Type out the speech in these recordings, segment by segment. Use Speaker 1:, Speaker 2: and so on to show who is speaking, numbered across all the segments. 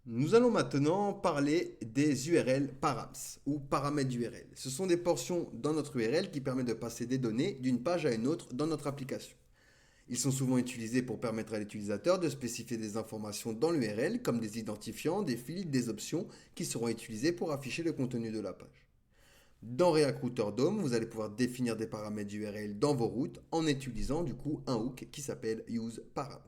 Speaker 1: Nous allons maintenant parler des URL params ou paramètres d'URL. Ce sont des portions dans notre URL qui permettent de passer des données d'une page à une autre dans notre application. Ils sont souvent utilisés pour permettre à l'utilisateur de spécifier des informations dans l'URL comme des identifiants, des filtres, des options qui seront utilisés pour afficher le contenu de la page. Dans React Router DOM, vous allez pouvoir définir des paramètres d'URL dans vos routes en utilisant du coup un hook qui s'appelle useParams.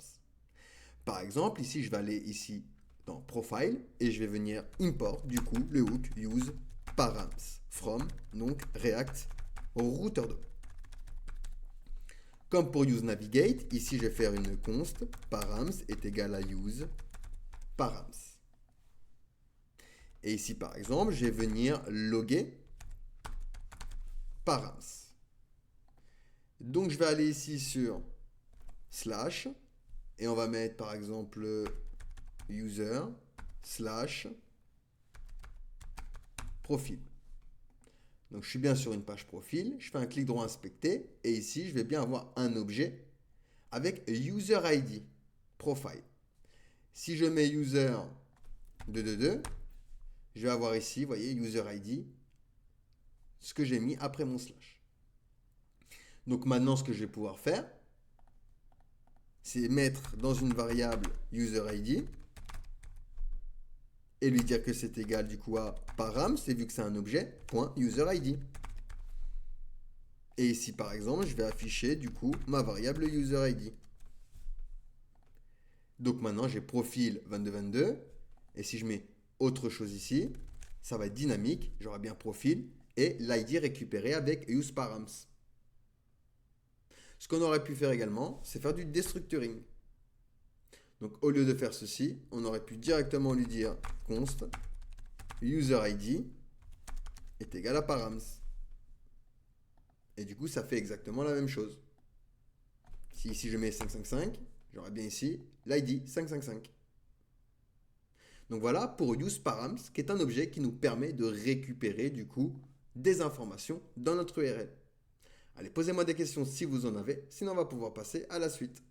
Speaker 1: Par exemple, ici, je vais aller ici dans Profile et je vais venir import du coup le hook use params from donc React Router DOM. Comme pour use navigate, ici je vais faire une const params est égal à use params. Et ici par exemple, je vais venir loguer params. Donc je vais aller ici sur slash et on va mettre par exemple user slash profil. Donc je suis bien sur une page profil, je fais un clic droit inspecter et ici je vais bien avoir un objet avec user ID profile. Si je mets user 222, je vais avoir ici, vous voyez, user ID, ce que j'ai mis après mon slash. Donc maintenant ce que je vais pouvoir faire, c'est mettre dans une variable user ID et lui dire que c'est égal du coup à params, c'est vu que c'est un objet, point user ID. Et ici par exemple, je vais afficher du coup ma variable user ID. Donc maintenant j'ai profil 2222 et si je mets autre chose ici, ça va être dynamique, j'aurai bien profil et l'ID récupéré avec useParams. Ce qu'on aurait pu faire également, c'est faire du destructuring. Donc au lieu de faire ceci, on aurait pu directement lui dire const user ID est égal à params. Et du coup, ça fait exactement la même chose. Si ici je mets 555, j'aurai bien ici l'ID 555. Donc voilà pour useParams, qui est un objet qui nous permet de récupérer du coup des informations dans notre URL. Allez, posez-moi des questions si vous en avez, sinon on va pouvoir passer à la suite.